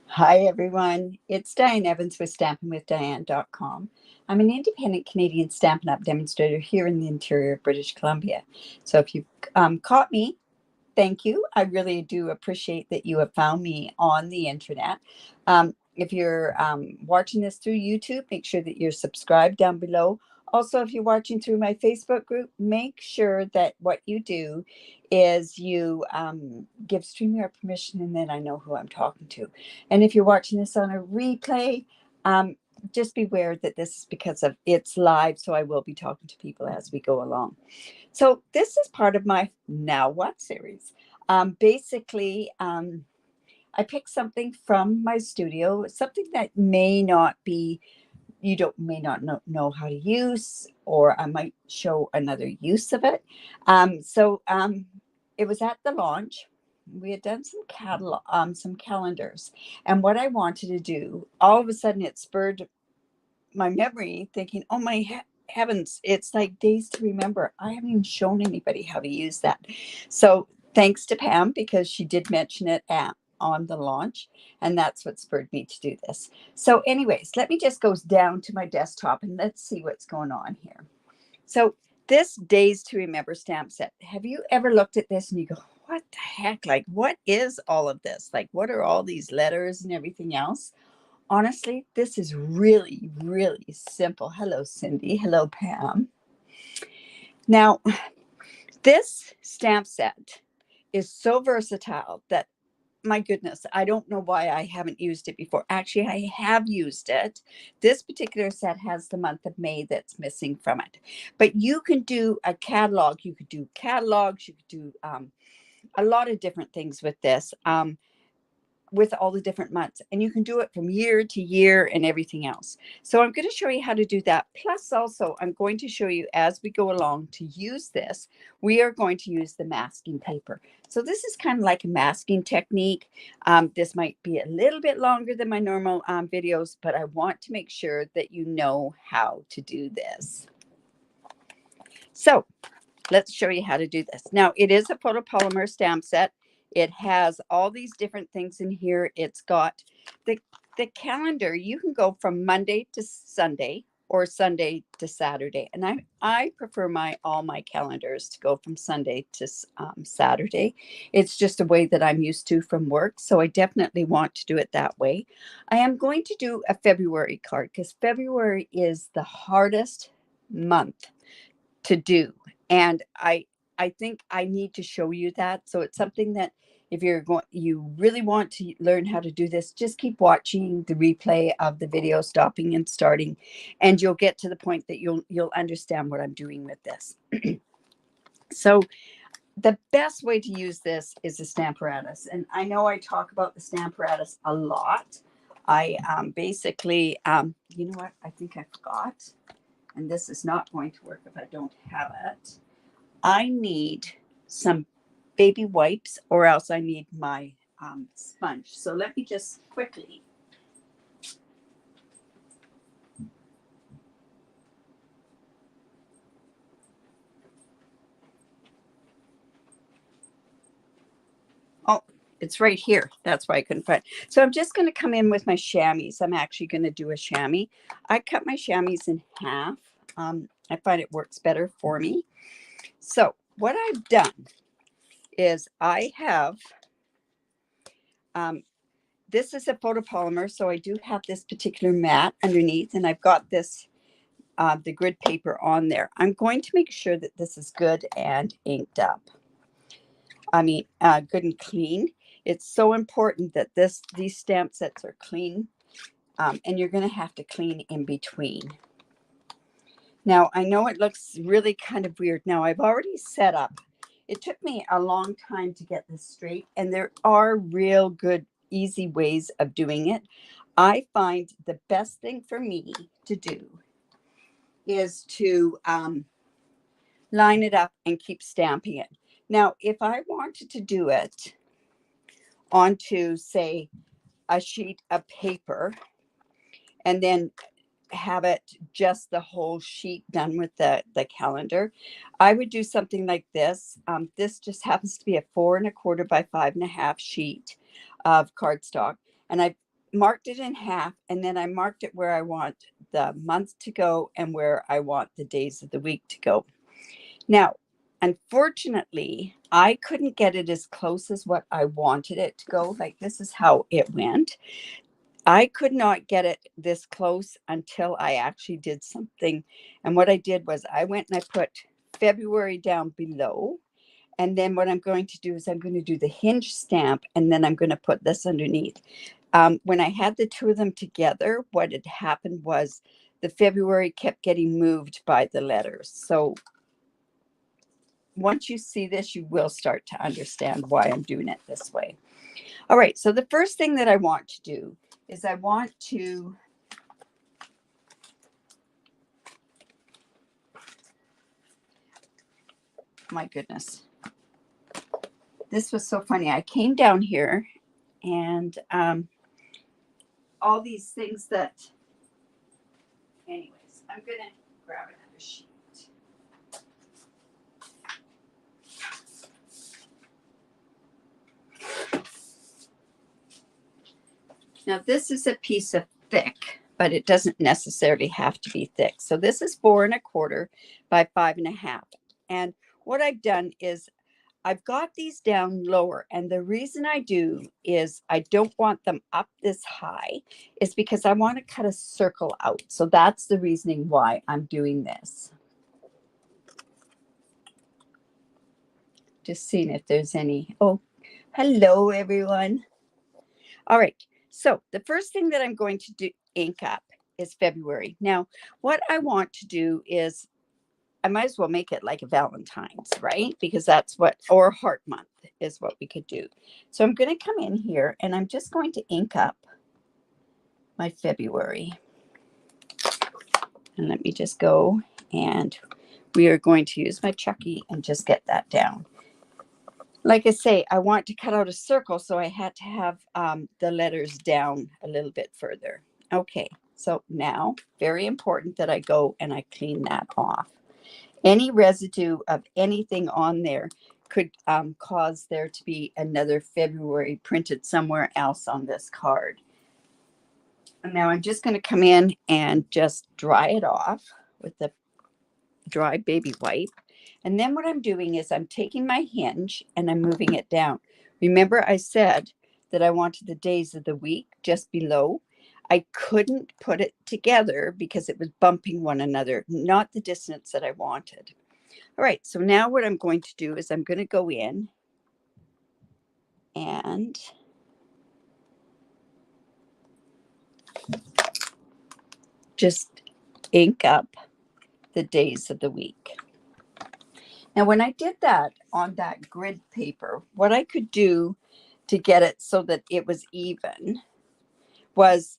Hi, everyone. It's Diane Evans with stampinwithdiane.com. I'm an independent Canadian Stampin' Up demonstrator here in the interior of British Columbia. So if you caught me, thank you. I really do appreciate that you have found me on the internet. If you're watching this through YouTube, make sure that you're subscribed down below. Also, if you're watching through my Facebook group, make sure that what you do is you give StreamYard permission, and then I know who I'm talking to. And if you're watching this on a replay, just beware that this is because of it's live, so I will be talking to people as we go along. So this is part of my Now What series. I picked something from my studio, something that may not be, may not know how to use, or I might show another use of it. It was at the launch. We had done some calendars, and what I wanted to do, all of a sudden, it spurred my memory, thinking, "Oh my heavens, it's like days to remember." I haven't even shown anybody how to use that. So thanks to Pam, because she did mention it on the launch, and that's what spurred me to do this. So anyways, let me just go down to my desktop and let's see what's going on here. So this Days to Remember stamp set, have you ever looked at this and you go, what the heck? Like, what is all of this? Like, what are all these letters and everything else? Honestly, this is really, really simple. Hello, Cindy. Hello, Pam. Now, this stamp set is so versatile that, my goodness, I don't know why I haven't used it before. Actually, I have used it. This particular set has the month of May that's missing from it. But you can do a catalog. You could do catalogs. You could do a lot of different things with this. With all the different months, and you can do it from year to year and everything else. So I'm going to show you how to do that. Plus also I'm going to show you as we go along to use this. We are going to use the masking paper. So this is kind of like a masking technique. This might be a little bit longer than my normal videos, but I want to make sure that you know how to do this. So let's show you how to do this. Now, it is a photopolymer stamp set. It has all these different things in here. It's got the calendar. You can go from Monday to Sunday or Sunday to Saturday. And I prefer all my calendars to go from Sunday to Saturday. It's just a way that I'm used to from work. So I definitely want to do it that way. I am going to do a February card because February is the hardest month to do. And I think I need to show you that. So it's something that if you really want to learn how to do this, just keep watching the replay of the video, stopping and starting, and you'll get to the point that you'll understand what I'm doing with this. So the best way to use this is the Stamparatus. And I know I talk about the Stamparatus a lot. I basically, you know what? I think I forgot. And this is not going to work if I don't have it. I need some baby wipes, or else I need my sponge. So let me just quickly. Oh, it's right here. That's why I couldn't find it. So I'm just going to come in with my chamois. I'm actually going to do a chamois. I cut my chamois in half. I find it works better for me. So what I've done is I have, this is a photopolymer, so I do have this particular mat underneath, and I've got this, the grid paper on there. I'm going to make sure that this is good and inked up. Good and clean. It's so important that these stamp sets are clean, and you're going to have to clean in between. Now, I know it looks really kind of weird. Now, I've already set up. It took me a long time to get this straight, and there are real good, easy ways of doing it. I find the best thing for me to do is to line it up and keep stamping it. Now, if I wanted to do it onto, say, a sheet of paper and then have it just the whole sheet done with the calendar, I would do something like this. This just happens to be a 4 1/4 by 5 1/2 sheet. of cardstock, and I marked it in half, and then I marked it where I want the month to go and where I want the days of the week to go. Now, unfortunately, I couldn't get it as close as what I wanted it to go. Like, this is how it went. I could not get it this close until I actually did something. And what I did was I went and I put February down below. And then what I'm going to do is I'm going to do the hinge stamp, and then I'm going to put this underneath. When I had the two of them together, what had happened was the February kept getting moved by the letters. So once you see this, you will start to understand why I'm doing it this way. All right, so the first thing that I want to do is I want to my goodness. This was so funny. I came down here and all these things that, anyways, I'm going to grab another sheet. Now, this is a piece of thick, but it doesn't necessarily have to be thick. So this is 4 1/4 by 5 1/2. And what I've done is I've got these down lower. And the reason I do is I don't want them up this high is because I want to cut a circle out. So that's the reasoning why I'm doing this. Just seeing if there's any. Oh, hello, everyone. All right. So the first thing that I'm going to do ink up is February. Now, what I want to do is I might as well make it like a Valentine's, right? Because that's what, or Heart Month is what we could do. So I'm going to come in here and I'm just going to ink up my February. And let me just go, and we are going to use my Chucky and just get that down. Like I say, I want to cut out a circle, so I had to have the letters down a little bit further. Okay, so now, very important that I go and I clean that off. Any residue of anything on there could cause there to be another February printed somewhere else on this card. And now I'm just going to come in and just dry it off with the dry baby wipe. And then what I'm doing is I'm taking my hinge and I'm moving it down. Remember I said that I wanted the days of the week just below. I couldn't put it together because it was bumping one another, not the distance that I wanted. All right, so now what I'm going to do is I'm going to go in and just ink up the days of the week. Now, when I did that on that grid paper, what I could do to get it so that it was even was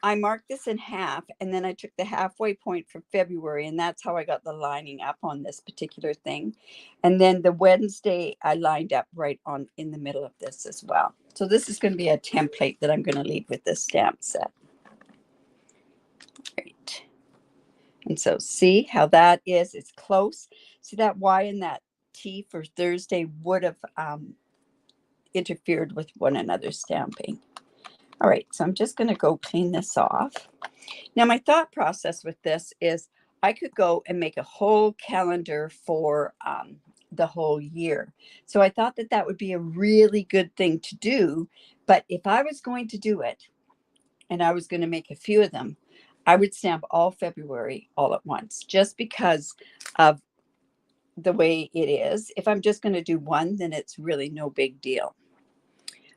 I marked this in half, and then I took the halfway point for February, and that's how I got the lining up on this particular thing. And then the Wednesday, I lined up right on in the middle of this as well. So this is going to be a template that I'm going to leave with this stamp set. Right. And so see how that is? It's close. See that Y and that T for Thursday would have interfered with one another stamping. All right, so I'm just going to go clean this off. Now, my thought process with this is I could go and make a whole calendar for the whole year. So I thought that that would be a really good thing to do. But if I was going to do it and I was going to make a few of them, I would stamp all February all at once just because of the way it is. If I'm just going to do one, then it's really no big deal.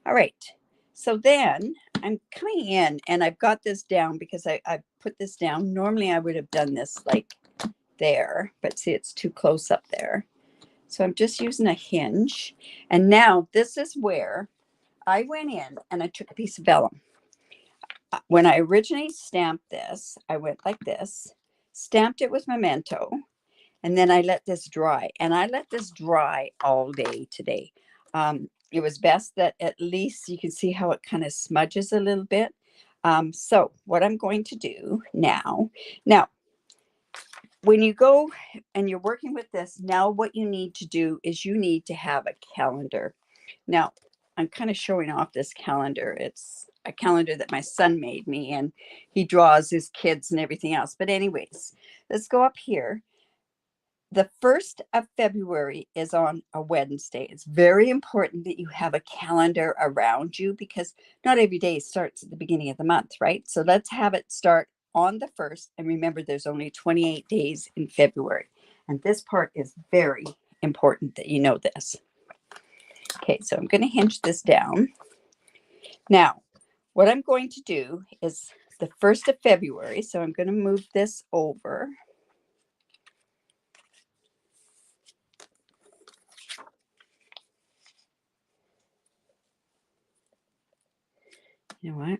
All right. So then I'm coming in and I've got this down because I put this down. Normally I would have done this like there, but see, it's too close up there. So I'm just using a hinge. And now this is where I went in and I took a piece of vellum. When I originally stamped this, I went like this, stamped it with Memento, and then I let this dry. And I let this dry all day today. It was best that at least you can see how it kind of smudges a little bit. So what I'm going to do now, when you go and you're working with this, now what you need to do is you need to have a calendar. Now, I'm kind of showing off this calendar. It's a calendar that my son made me, and he draws his kids and everything else. But anyways, let's go up here. The 1st of February is on a Wednesday. It's very important that you have a calendar around you because not every day starts at the beginning of the month, right? So let's have it start on the 1st. And remember, there's only 28 days in February. And this part is very important that you know this. Okay, so I'm going to hinge this down. Now, what I'm going to do is the 1st of February. So I'm going to move this over. You know what?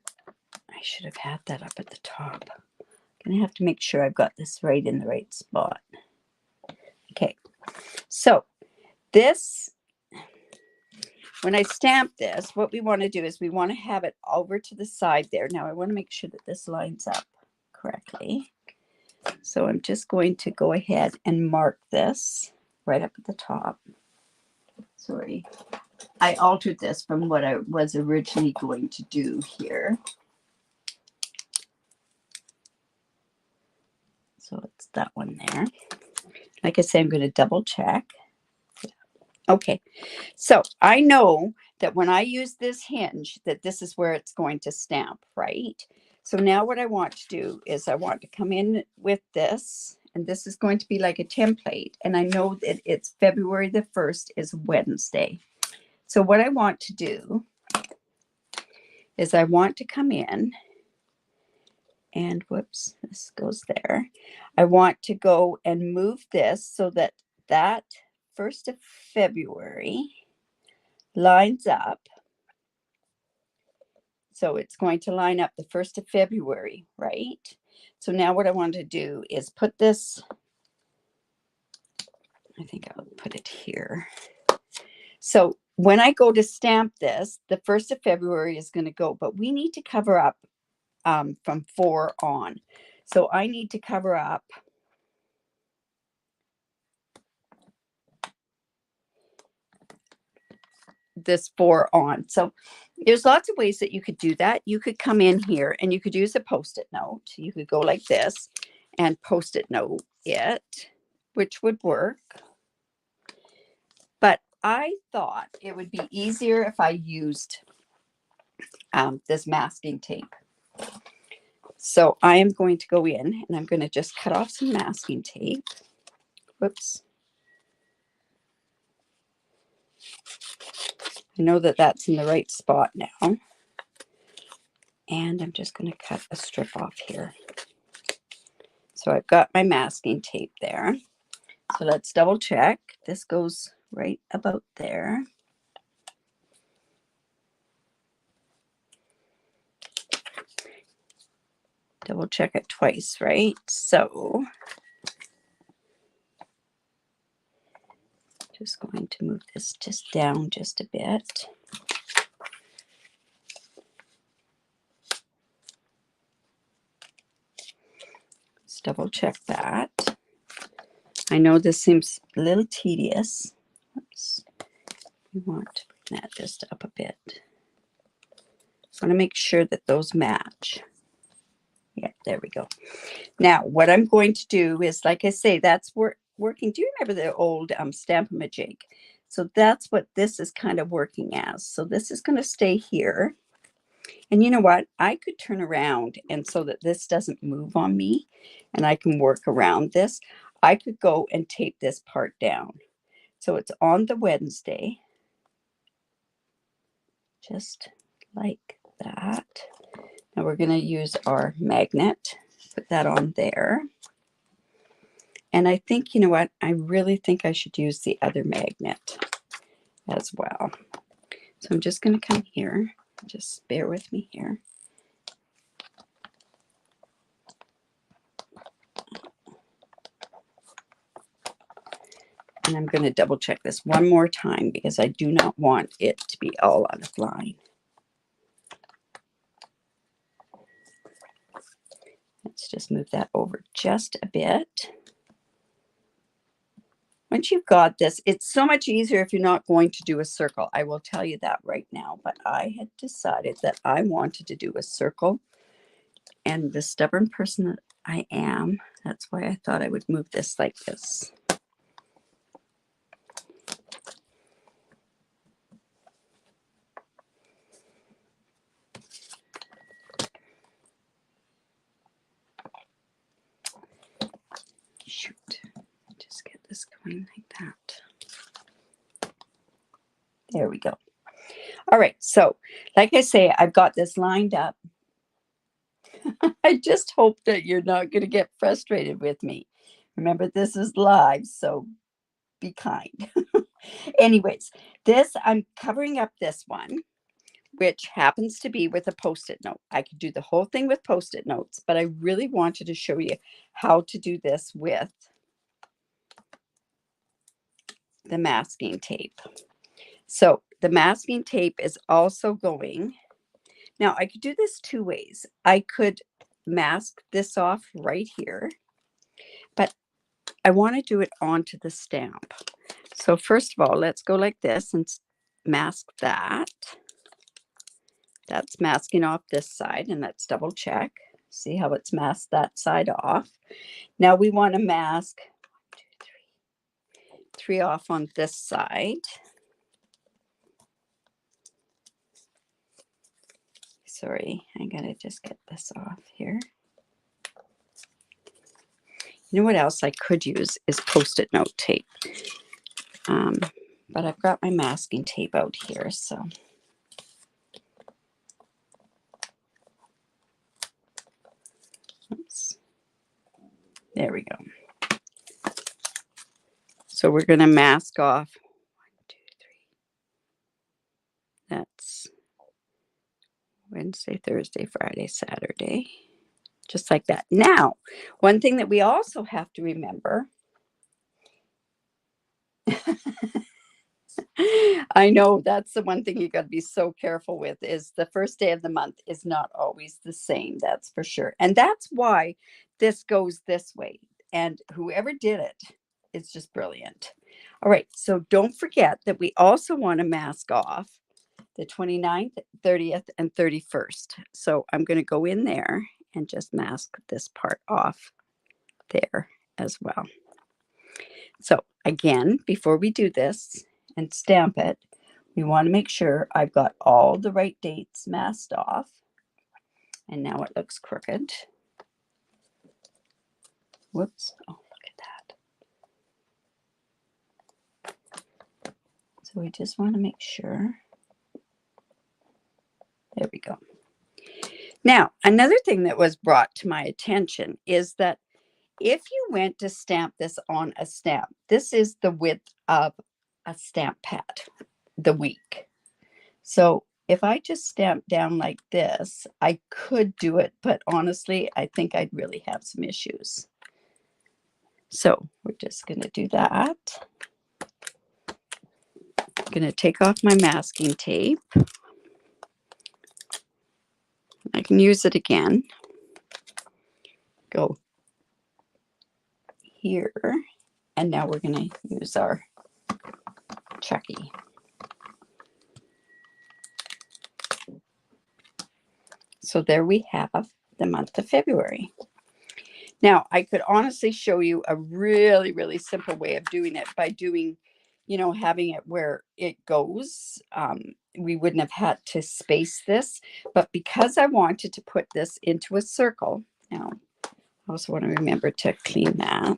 I should have had that up at the top. I'm going to have to make sure I've got this right in the right spot. Okay, so this, when I stamp this, what we want to do is we want to have it over to the side there. Now I want to make sure that this lines up correctly. So I'm just going to go ahead and mark this right up at the top. Sorry, I altered this from what I was originally going to do here. So it's that one there. Like I say, I'm going to double check. Okay, so I know that when I use this hinge, that this is where it's going to stamp, right? So now what I want to do is I want to come in with this, and this is going to be like a template. And I know that it's February the 1st is Wednesday. So what I want to do is I want to come in and whoops, this goes there. I want to go and move this so that that 1st of February lines up. So it's going to line up the 1st of February, right? So now what I want to do is put this, I think I'll put it here. So when I go to stamp this, the 1st of February is going to go, but we need to cover up from 4 on. So I need to cover up this 4 on. So there's lots of ways that you could do that. You could come in here and you could use a post-it note. You could go like this and post-it note it, which would work. But I thought it would be easier if I used this masking tape. So I am going to go in and I'm going to just cut off some masking tape. Whoops. I know that that's in the right spot now. And I'm just going to cut a strip off here. So I've got my masking tape there. So let's double check. This goes right about there. Double check it twice, right? So just going to move this just down just a bit. Let's double check that. I know this seems a little tedious. Oops. We want to bring that just up a bit. I want to make sure that those match. Yeah, there we go. Now, what I'm going to do is, like I say, that's working. Do you remember the old Stampin' Up Jig? So that's what this is kind of working as. So this is going to stay here. And you know what? I could turn around and so that this doesn't move on me and I can work around this. I could go and tape this part down. So it's on the Wednesday. Just like that. Now we're going to use our magnet. Put that on there. And I think, you know what? I really think I should use the other magnet as well. So I'm just going to come here. Just bear with me here. And I'm going to double check this one more time because I do not want it to be all out of line. Let's just move that over just a bit. Once you've got this, it's so much easier if you're not going to do a circle. I will tell you that right now, but I had decided that I wanted to do a circle, and the stubborn person that I am, that's why I thought I would move this like this. Shoot, just get this going like that. There we go. All right, so like I say, I've got this lined up. I just hope that you're not going to get frustrated with me. Remember, this is live, so be kind. Anyways, this, I'm covering up this one, which happens to be with a Post-it note. I could do the whole thing with Post-it notes, but I really wanted to show you how to do this with the masking tape. So the masking tape is also going. Now I could do this two ways. I could mask this off right here, but I want to do it onto the stamp. So first of all, let's go like this and mask that. That's masking off this side, and let's double check. See how it's masked that side off. Now we want to mask 1, 2, 3 off on this side. Sorry, I gotta just get this off here. You know what else I could use is Post-it note tape. But I've got my masking tape out here, so. Oops. There we go. So we're going to mask off 1, 2, 3. That's Wednesday, Thursday, Friday, Saturday. Just like that. Now, one thing that we also have to remember, I know that's the one thing you got to be so careful with, is the first day of the month is not always the same. That's for sure. And that's why this goes this way. And whoever did it is just brilliant. All right. So don't forget that we also want to mask off the 29th, 30th, and 31st. So I'm going to go in there and just mask this part off there as well. So again, before we do this and stamp it, we want to make sure I've got all the right dates masked off. And now it looks crooked. Whoops. Oh, look at that. So we just want to make sure. There we go. Now, another thing that was brought to my attention is that if you went to stamp this on a stamp, this is the width of a stamp pad, the week. So if I just stamp down like this, I could do it, but honestly, I think I'd really have some issues. So we're just going to do that. I'm going to take off my masking tape. I can use it again. Go here. And now we're going to use our Chucky. So there we have the month of February. Now, I could honestly show you a really, really simple way of doing it by doing, having it where it goes. We wouldn't have had to space this, but because I wanted to put this into a circle, now I also want to remember to clean that.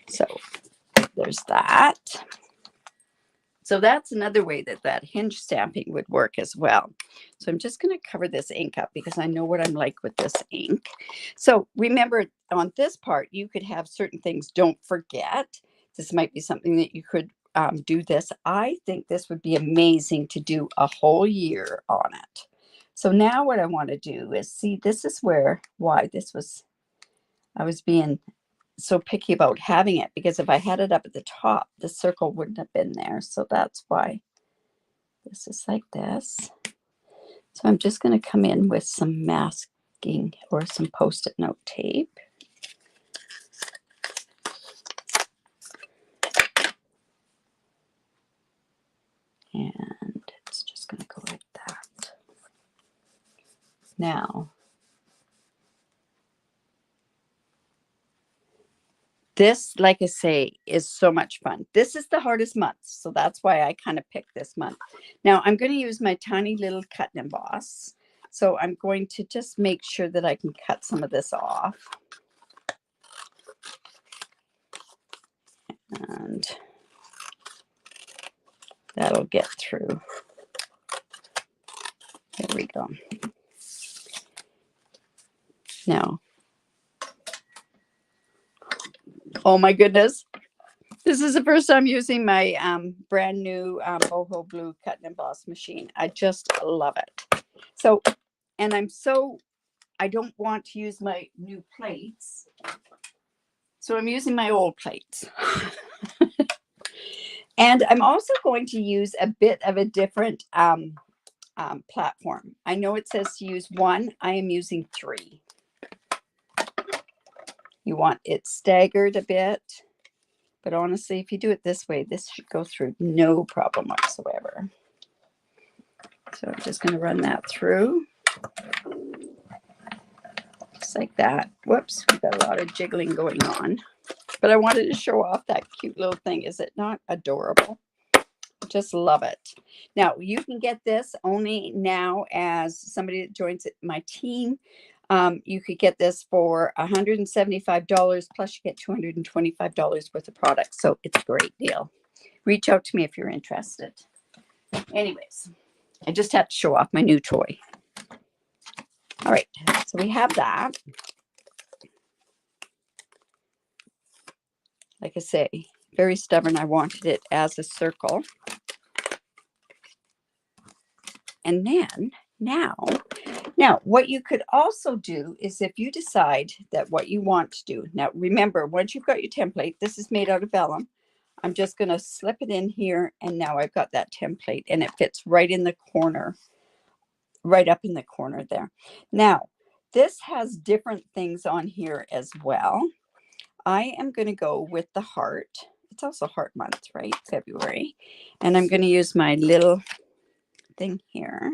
So there's that. So that's another way that hinge stamping would work as well. So I'm just going to cover this ink up because I know what I'm like with this ink. So remember, on this part, you could have certain things. Don't forget, this might be something that you could do this. I think this would be amazing to do a whole year on it. So now what I want to do is, see, this is why I was being so picky about having it, because if I had it up at the top, the circle wouldn't have been there. So that's why this is like this. So I'm just going to come in with some masking or some Post-it note tape. And it's just going to go like that. Now, this, like I say, is so much fun. This is the hardest month, so that's why I kind of picked this month. Now, I'm going to use my tiny little cut and emboss. So I'm going to just make sure that I can cut some of this off. And that'll get through. There we go. Now, oh my goodness. This is the first time using my brand new boho blue cut and emboss machine. I just love it. So, and I don't want to use my new plates. So I'm using my old plates. And I'm also going to use a bit of a different platform. I know it says to use 1. I am using 3. You want it staggered a bit. But honestly, if you do it this way, this should go through no problem whatsoever. So I'm just going to run that through. Just like that. Whoops, we've got a lot of jiggling going on. But I wanted to show off that cute little thing. Is it not adorable? Just love it. Now, you can get this only now as somebody that joins my team. You could get this for $175 plus you get $225 worth of products. So it's a great deal. Reach out to me if you're interested. Anyways, I just have to show off my new toy. All right, so we have that. Like I say, very stubborn. I wanted it as a circle. And then now, what you could also do is if you decide that what you want to do. Now, remember, once you've got your template, this is made out of vellum. I'm just going to slip it in here. And now I've got that template and it fits right in the corner, right up in the corner there. Now, this has different things on here as well. I am going to go with the heart. It's also heart month, right? February. And I'm going to use my little thing here.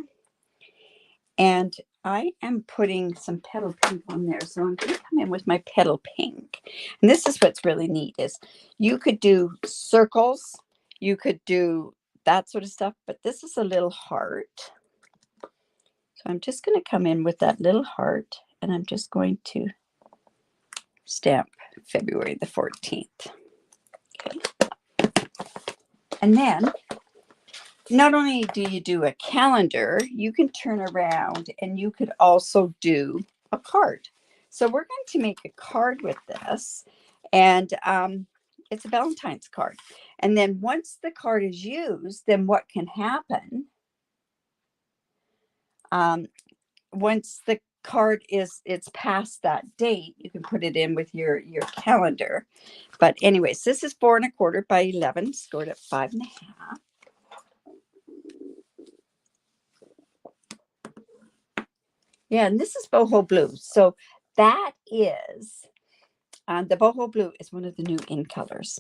And I am putting some petal pink on there. So I'm going to come in with my petal pink. And this is what's really neat is you could do circles. You could do that sort of stuff. But this is a little heart. So I'm just going to come in with that little heart. And I'm just going to stamp February the 14th. Okay. And then not only do you do a calendar, you can turn around and you could also do a card. So we're going to make a card with this, and it's a Valentine's card. And then once the card is used, then what can happen? Once the card it's past that date, you can put it in with your calendar. But anyways, this is 4 1/4 by 11, scored at 5 1/2. Yeah, and this is boho blue. So that is, the boho blue is one of the new in colors.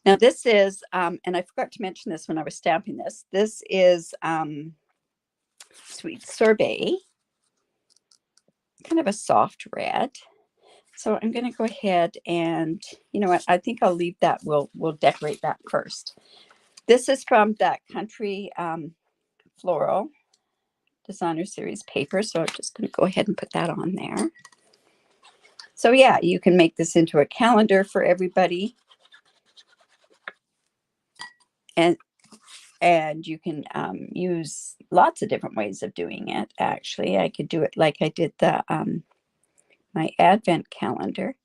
Now this is, and I forgot to mention this when I was stamping this. This is Sweet Sorbet, kind of a soft red. So I'm going to go ahead and, you know what, I think I'll leave that. We'll decorate that first. This is from that Country Floral Designer Series paper. So I'm just going to go ahead and put that on there. So yeah, you can make this into a calendar for everybody. And you can use lots of different ways of doing it. Actually, I could do it like I did the my Advent calendar.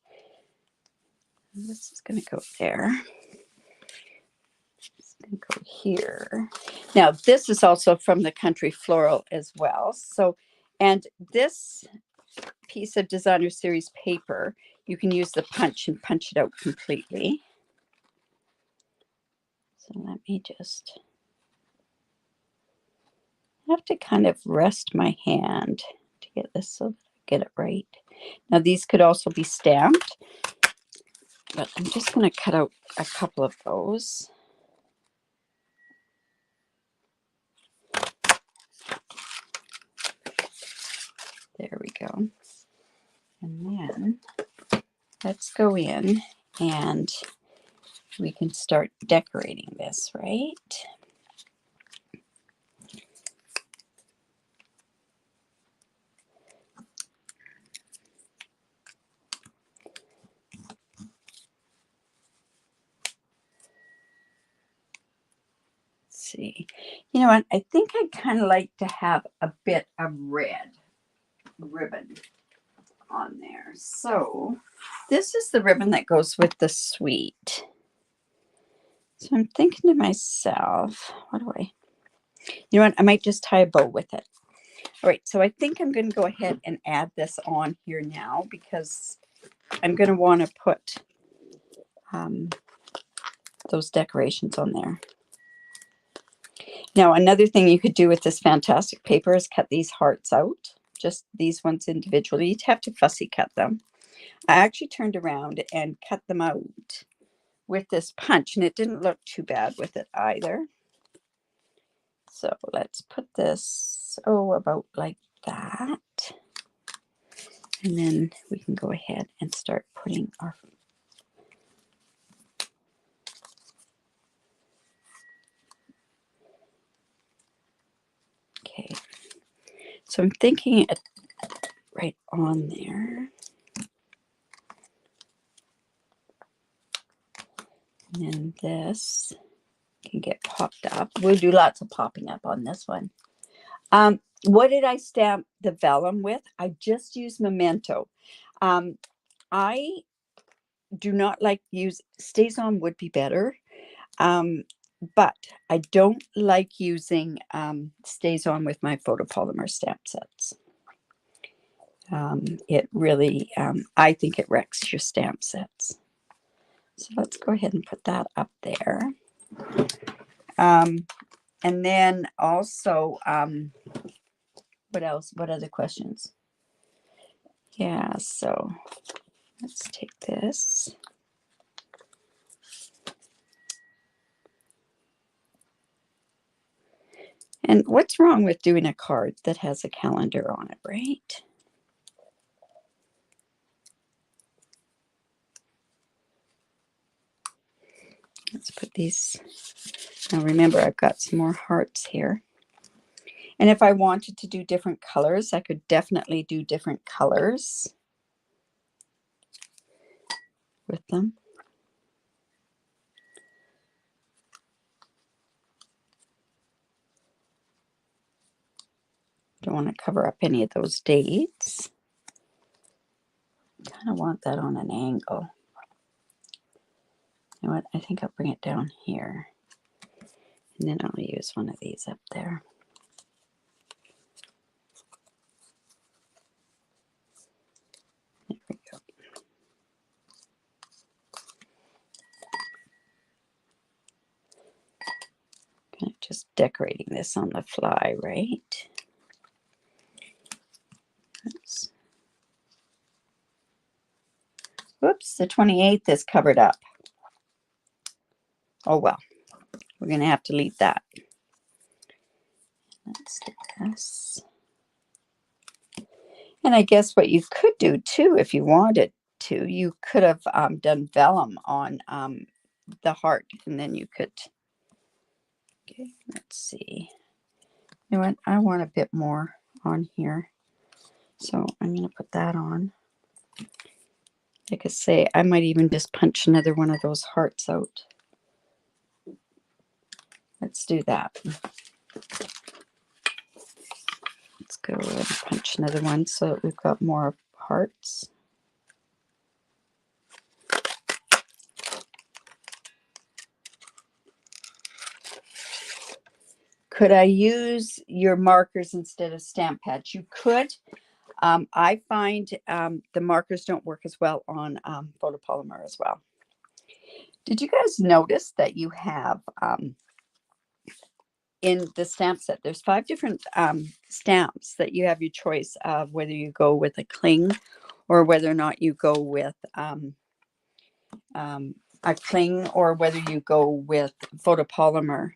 This is going to go there. It's going to go here. Now, this is also from the Country Floral as well. So, and this piece of Designer Series paper, you can use the punch and punch it out completely. So let me just have to kind of rest my hand to get this so that I get it right. Now these could also be stamped, but I'm just going to cut out a couple of those. let's go in and we can start decorating this, right? See, you know what, I think I kind of like to have a bit of red ribbon on there. So this is the ribbon that goes with the suite. So I'm thinking to myself, what do I, you know what, I might just tie a bow with it. All right, so I think I'm going to go ahead and add this on here now because I'm going to want to put those decorations on there. Now, another thing you could do with this fantastic paper is cut these hearts out, just these ones individually. You'd have to fussy cut them. I actually turned around and cut them out with this punch, and it didn't look too bad with it either. So let's put this, about like that. And then we can go ahead and start putting our okay. So I'm thinking it right on there. And then this can get popped up. We'll do lots of popping up on this one. What did I stamp the vellum with? I just used Memento. I do not like use, Stays On would be better. But I don't like using Stays On with my photopolymer stamp sets. It really, I think it wrecks your stamp sets. So let's go ahead and put that up there. And then also, what else? What other questions? Yeah, so let's take this. And what's wrong with doing a card that has a calendar on it, right? Let's put these. Now remember, I've got some more hearts here. And if I wanted to do different colors, I could definitely do different colors with them. Don't want to cover up any of those dates. Kind of want that on an angle. You know what? I think I'll bring it down here. And then I'll use one of these up there. There we go. Kind of just decorating this on the fly, right? Oops. Whoops, the 28th is covered up. Oh well, we're going to have to leave that. Let's do this. And I guess what you could do too, if you wanted to, you could have done vellum on the heart, and then you could. Okay, let's see. You know what? I want a bit more on here, so I'm going to put that on. Like I say, I might even just punch another one of those hearts out. Let's do that. Let's go and punch another one so that we've got more hearts. Could I use your markers instead of stamp pads? You could. I find the markers don't work as well on photopolymer as well. Did you guys notice that you have in the stamp set, there's 5 different stamps that you have your choice of whether you go with a cling or whether or not you go with a cling or whether you go with photopolymer.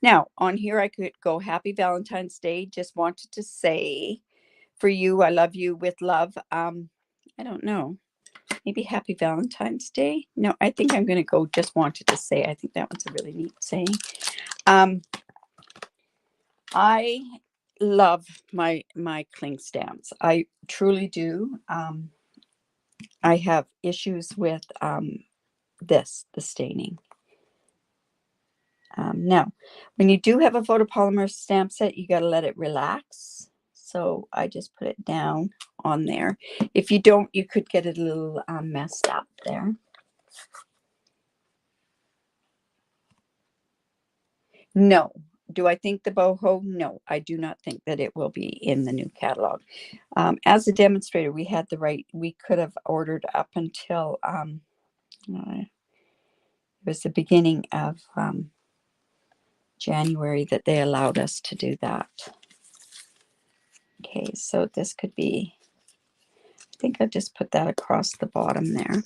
Now, on here, I could go Happy Valentine's Day. Just wanted to say, for you, I love you with love. I don't know. maybe Happy Valentine's Day. No, I think I'm going to go just wanted to say. I think that one's a really neat saying. I love my cling stamps. I truly do. I have issues with the staining. Now, when you do have a photopolymer stamp set, you got to let it relax. So I just put it down on there. If you don't, you could get it a little messed up there. No. Do I think the boho? No, I do not think that it will be in the new catalog. As a demonstrator, we had the right, we could have ordered up until it was the beginning of January that they allowed us to do that. Okay, so this could be, I think I'll just put that across the bottom there.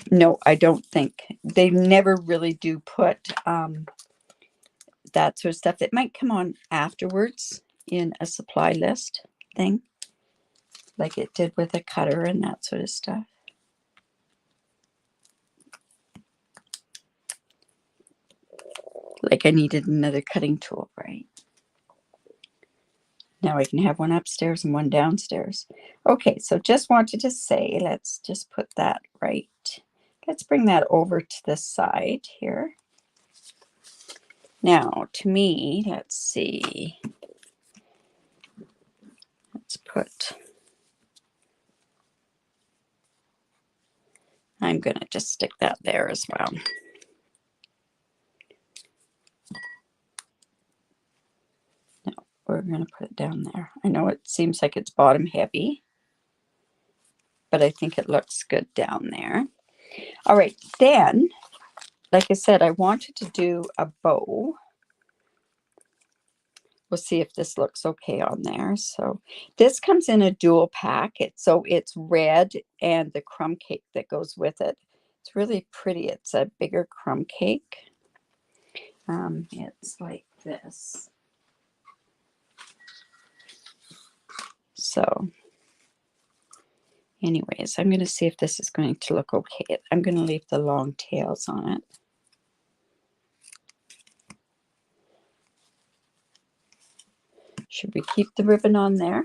No, I don't think. They never really do put that sort of stuff. It might come on afterwards in a supply list thing, like it did with a cutter and that sort of stuff. Like I needed another cutting tool, right? Now I can have one upstairs and one downstairs. Okay, so just wanted to say, let's just put that right. Let's bring that over to the side here. Now, to me, let's see. Let's put, I'm going to just stick that there as well. No, we're going to put it down there. I know it seems like it's bottom heavy, but I think it looks good down there. All right, then, like I said, I wanted to do a bow. We'll see if this looks okay on there. So this comes in a dual pack. It's red and the crumb cake that goes with it. It's really pretty. It's a bigger crumb cake. It's like this. So anyways, I'm going to see if this is going to look okay. I'm going to leave the long tails on it. Should we keep the ribbon on there?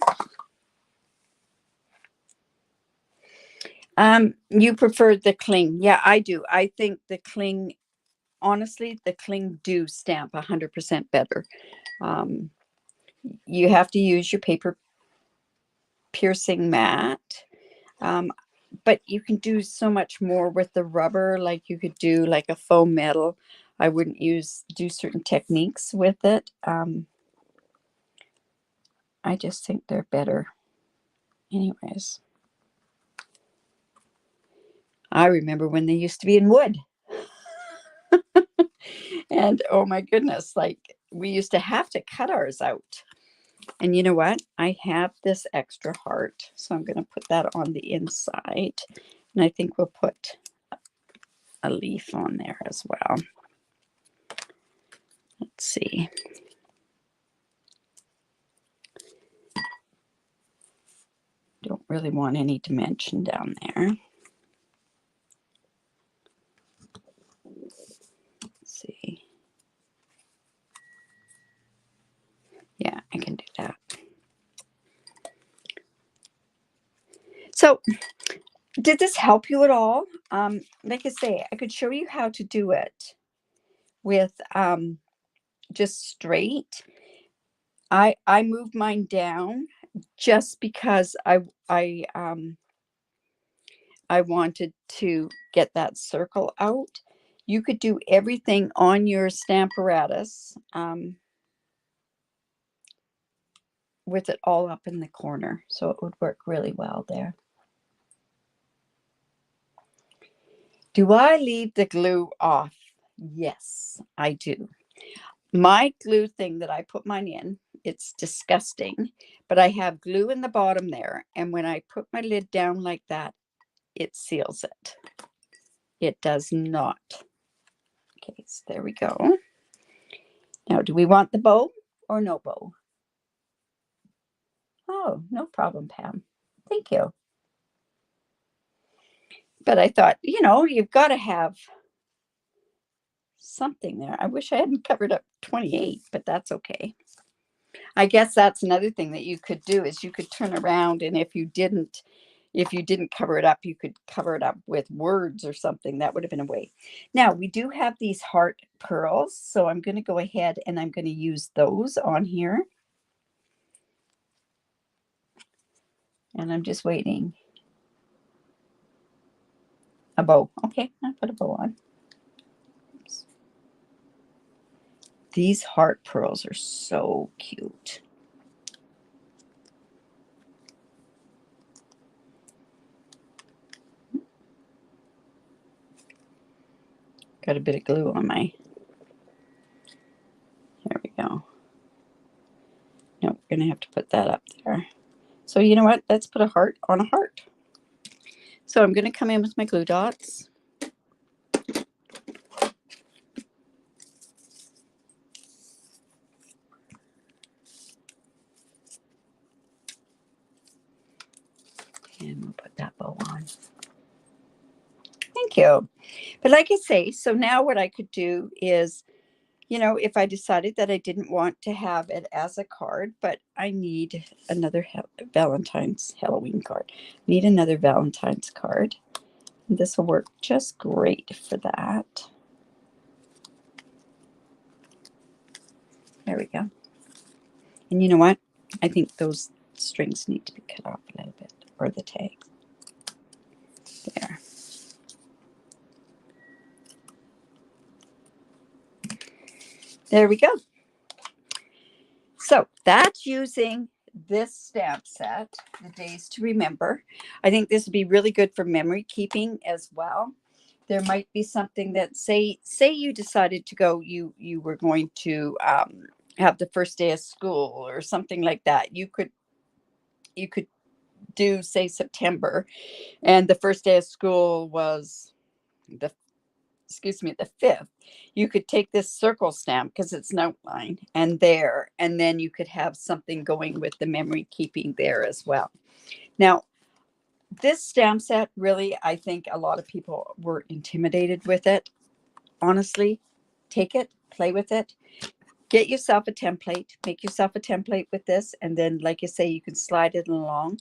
You preferred the cling. Yeah, I do. I think the cling, honestly, the cling do stamp 100% better. You have to use your paper piercing mat. But you can do so much more with the rubber. Like you could do like a faux metal. I wouldn't do certain techniques with it. I just think they're better. Anyways. I remember when they used to be in wood. And oh my goodness, like we used to have to cut ours out. And you know what? I have this extra heart. So I'm going to put that on the inside. And I think we'll put a leaf on there as well. Let's see. Don't really want any dimension down there. Let's see. Yeah, I can do that. So did this help you at all? Like I say, I could show you how to do it with just straight. I moved mine down just because I wanted to get that circle out. You could do everything on your Stamparatus with it all up in the corner. So it would work really well there. Do I leave the glue off? Yes, I do. My glue thing that I put mine in, it's disgusting, but I have glue in the bottom there. And when I put my lid down like that, it seals it. It does not. Okay, so there we go. Now, do we want the bow or no bow? Oh, no problem, Pam. Thank you. But I thought, you've got to have something there. I wish I hadn't covered up 28, but that's okay. I guess that's another thing that you could do is you could turn around, and if you didn't cover it up, you could cover it up with words or something. That would have been a way. Now, we do have these heart pearls, so I'm going to go ahead and I'm going to use those on here. And I'm just waiting. A bow. Okay, I'll put a bow on. Oops. These heart pearls are so cute. Got a bit of glue on my, there we go. No, we're going to have to put that up there. So you know what? Let's put a heart on a heart. So I'm going to come in with my glue dots. And we'll put that bow on. Thank you. But like I say, so now what I could do is, if I decided that I didn't want to have it as a card, but I need another Valentine's Halloween card. Need another Valentine's card. And this will work just great for that. There we go. And you know what? I think those strings need to be cut off a little bit, or the tag. There. There we go. So that's using this stamp set, the Days to Remember. I think this would be really good for memory keeping as well. There might be something that say you decided to go, you were going to have the first day of school or something like that. You could do, say, September, and the first day of school was the 5th. You could take this circle stamp because it's an outline and then you could have something going with the memory keeping there as well. Now, this stamp set, really, I think a lot of people were intimidated with it. Honestly, take it, play with it, get yourself a template, make yourself a template with this, and then, like you say, you can slide it along.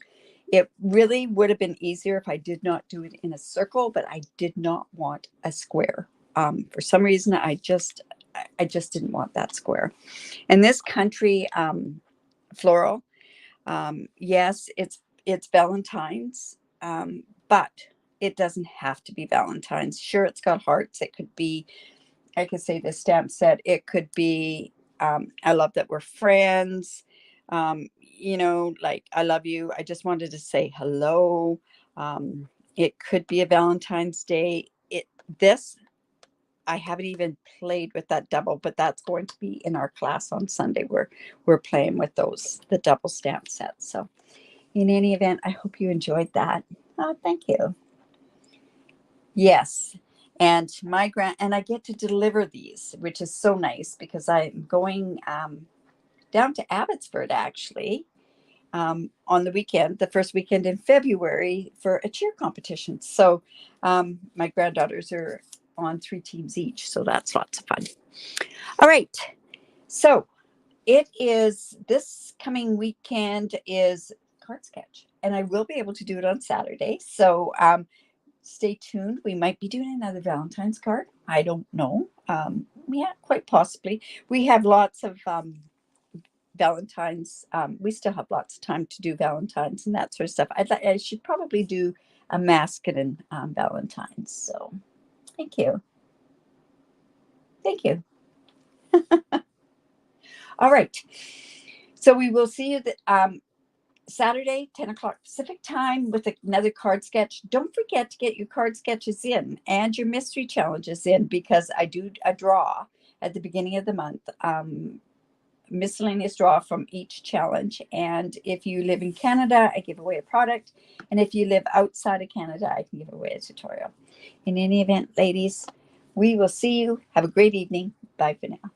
It really would have been easier if I did not do it in a circle, but I did not want a square. For some reason, I just didn't want that square. And this country floral, yes, it's Valentine's, but it doesn't have to be Valentine's. Sure, it's got hearts. It could be, I could say the stamp set. It could be, I love that we're friends. Like, I love you. I just wanted to say hello. It could be a Valentine's Day. I haven't even played with that double, but that's going to be in our class on Sunday. We're playing with the double stamp sets. So in any event, I hope you enjoyed that. Oh, thank you. Yes. And and I get to deliver these, which is so nice because I'm going down to Abbotsford actually on the weekend, the first weekend in February, for a cheer competition. So my granddaughters are on 3 teams each, so that's lots of fun. All right, so it is this coming weekend is card sketch, and I will be able to do it on Saturday. So stay tuned. We might be doing another Valentine's card. I don't know. Yeah, quite possibly. We have lots of Valentine's. We still have lots of time to do Valentine's and that sort of stuff. I should probably do a masculine Valentine's. So thank you. Thank you. All right. So we will see you Saturday, 10 o'clock Pacific time with another card sketch. Don't forget to get your card sketches in and your mystery challenges in, because I do a draw at the beginning of the month. Miscellaneous draw from each challenge. And if you live in Canada, I give away a product. And if you live outside of Canada, I can give away a tutorial. In any event, ladies, we will see you. Have a great evening. Bye for now.